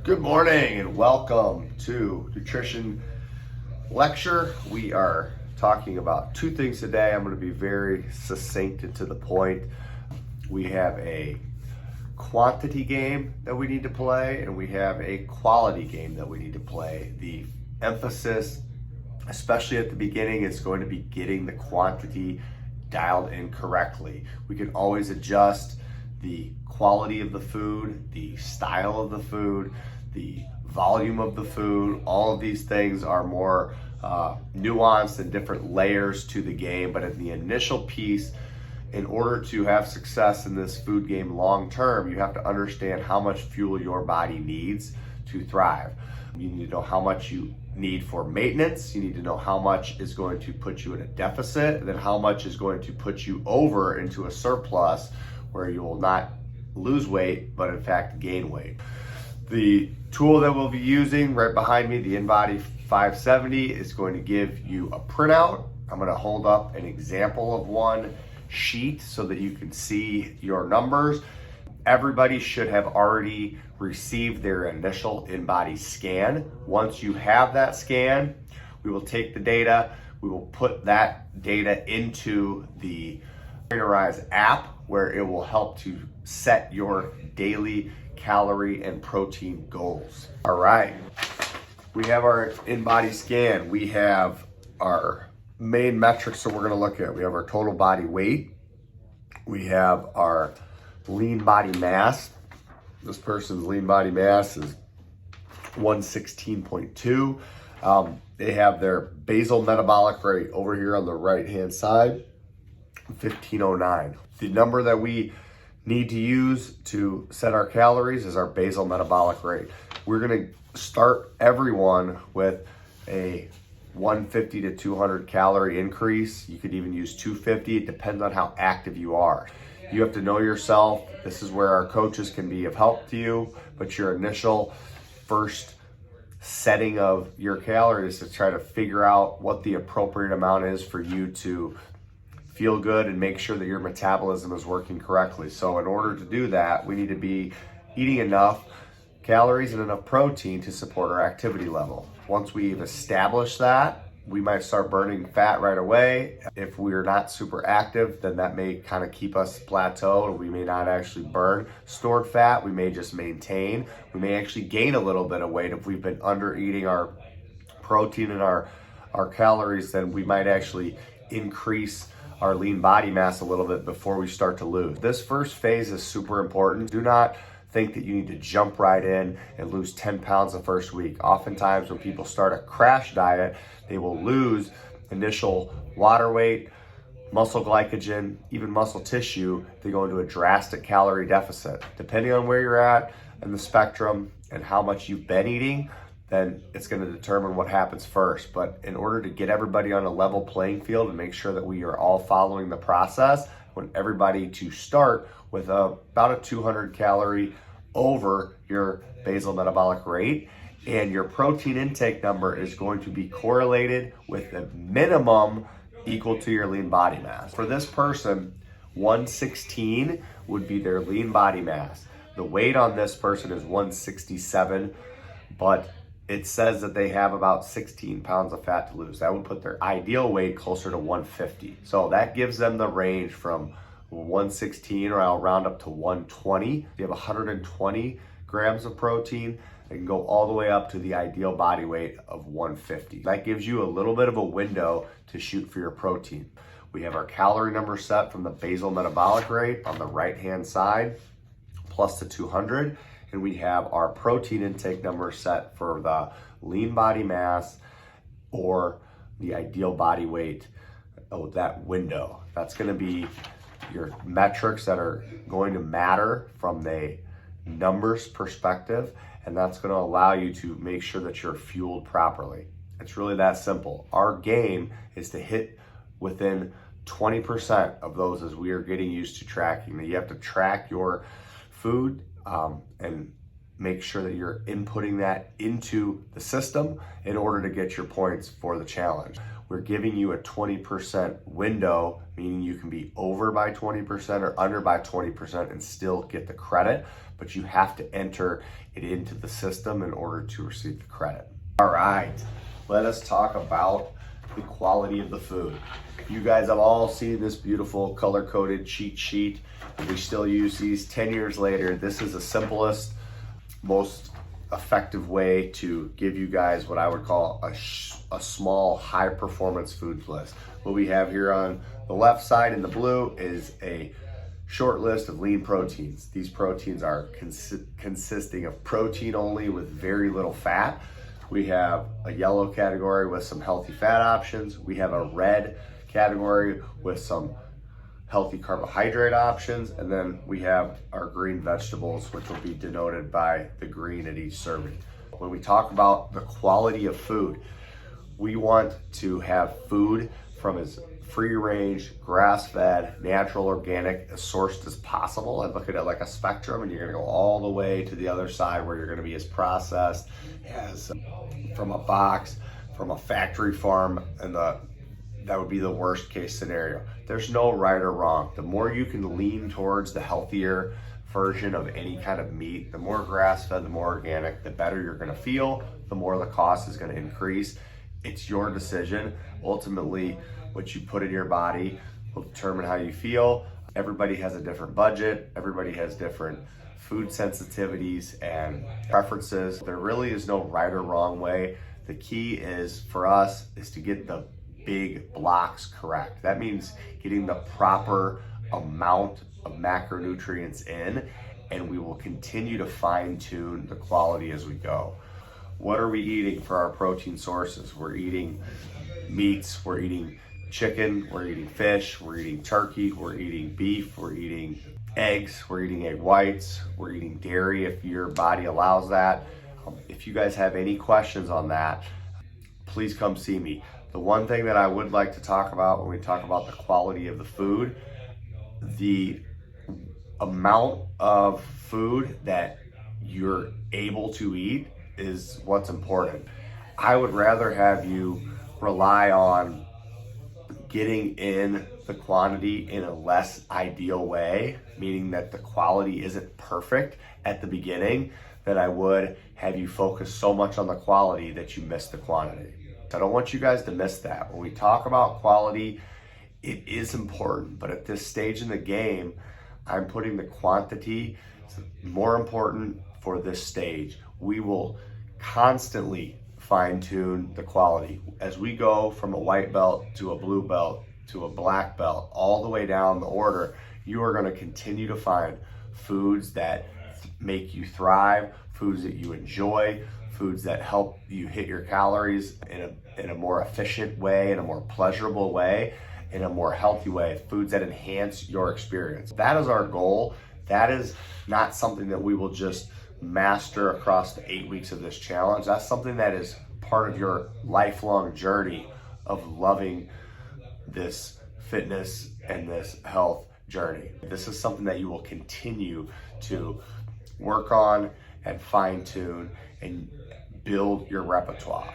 Good morning and welcome to Nutrition Lecture. We are talking about two things today. I'm going to be very succinct and to the point. We have a quantity game that we need to play and we have a quality game that we need to play. The emphasis, especially at the beginning, is going to be getting the quantity dialed in correctly. We can always adjust the quality of the food, the style of the food, the volume of the food. All of these things are more nuanced and different layers to the game. But in the initial piece, in order to have success in this food game long term, you have to understand how much fuel your body needs to thrive. You need to know how much you need for maintenance. You need to know how much is going to put you in a deficit, and then how much is going to put you over into a surplus where you will not lose weight, but in fact gain weight. The tool that we'll be using right behind me, the InBody 570, is going to give you a printout. I'm going to hold up an example of one sheet so that you can see your numbers. Everybody should have already received their initial InBody scan. Once you have that scan, we will take the data, we will put that data into the Trainerize app, where it will help to set your daily calorie and protein goals. All right, we have our InBody scan. We have our main metrics that we're going to look at. We have our total body weight. We have our lean body mass. This person's lean body mass is 116.2. They have their basal metabolic rate over here on the right hand side, 1509. The number that we need to use to set our calories is our basal metabolic rate. We're going to start everyone with a 150 to 200 calorie increase. You could even use 250. It depends on how active you are. You have to know yourself. This is where our coaches can be of help to you, but your initial first setting of your calories is to try to figure out what the appropriate amount is for you to feel good and make sure that your metabolism is working correctly. So in order to do that, we need to be eating enough calories and enough protein to support our activity level. Once we've established that, we might start burning fat right away. If we're not super active, then that may kind of keep us plateaued. We may not actually burn stored fat. We may just maintain. We may actually gain a little bit of weight if we've been under eating our protein and our calories. Then we might actually increase our lean body mass a little bit before we start to lose. This first phase is super important. Do not think that you need to jump right in and lose 10 pounds the first week. Oftentimes when people start a crash diet, they will lose initial water weight, muscle glycogen, even muscle tissue. They go into a drastic calorie deficit. Depending on where you're at in the spectrum and how much you've been eating, then it's going to determine what happens first. But in order to get everybody on a level playing field and make sure that we are all following the process, I want everybody to start with about a 200 calorie over your basal metabolic rate, and your protein intake number is going to be correlated with the minimum equal to your lean body mass. For this person, 116 would be their lean body mass. The weight on this person is 167, but it says that they have about 16 pounds of fat to lose. That would put their ideal weight closer to 150. So that gives them the range from 116, or I'll round up to 120. You have 120 grams of protein. It can go all the way up to the ideal body weight of 150. That gives you a little bit of a window to shoot for your protein. We have our calorie number set from the basal metabolic rate on the right-hand side, plus the 200. And we have our protein intake number set for the lean body mass or the ideal body weight of that window. That's going to be your metrics that are going to matter from the numbers perspective, and that's going to allow you to make sure that you're fueled properly. It's really that simple. Our game is to hit within 20% of those as we are getting used to tracking. You have to track your food and make sure that you're inputting that into the system in order to get your points for the challenge. We're giving you a 20% window, meaning you can be over by 20% or under by 20% and still get the credit, but you have to enter it into the system in order to receive the credit. All right, let us talk about the quality of the food. You guys have all seen this beautiful color-coded cheat sheet. We still use these 10 years later. This is the simplest, most effective way to give you guys what I would call a small high performance foods list. What we have here on the left side in the blue is a short list of lean proteins. These proteins are consisting of protein only with very little fat. We have a yellow category with some healthy fat options. We have a red category with some healthy carbohydrate options, and then we have our green vegetables, which will be denoted by the green at each serving. When we talk about the quality of food, we want to have food from as free-range, grass-fed, natural, organic, as sourced as possible. I look at it like a spectrum, and you're gonna go all the way to the other side where you're gonna be as processed as from a box, from a factory farm, and that would be the worst case scenario. There's no right or wrong. The more you can lean towards the healthier version of any kind of meat, the more grass-fed, the more organic, the better you're gonna feel, the more the cost is gonna increase. It's your decision. Ultimately, what you put in your body will determine how you feel. Everybody has a different budget. Everybody has different food sensitivities and preferences. There really is no right or wrong way. The key is for us is to get the big blocks correct. That means getting the proper amount of macronutrients in, and we will continue to fine tune the quality as we go. What are we eating for our protein sources? We're eating meats, we're eating chicken, we're eating fish, we're eating turkey, we're eating beef, we're eating eggs, we're eating egg whites, we're eating dairy if your body allows that. If you guys have any questions on that, please come see me. The one thing that I would like to talk about when we talk about the quality of the food, the amount of food that you're able to eat is what's important. I would rather have you rely on getting in the quantity in a less ideal way, meaning that the quality isn't perfect at the beginning, than I would have you focus so much on the quality that you miss the quantity. I don't want you guys to miss that. When we talk about quality, it is important, but at this stage in the game, I'm putting the quantity more important for this stage. We will constantly fine tune the quality. As we go from a white belt to a blue belt to a black belt, all the way down the order, you are gonna continue to find foods that make you thrive, foods that you enjoy, foods that help you hit your calories in a more efficient way, in a more pleasurable way, in a more healthy way, foods that enhance your experience. That is our goal. That is not something that we will just master across the 8 weeks of this challenge. That's something that is part of your lifelong journey of loving this fitness and this health journey. This is something that you will continue to work on and fine tune and build your repertoire.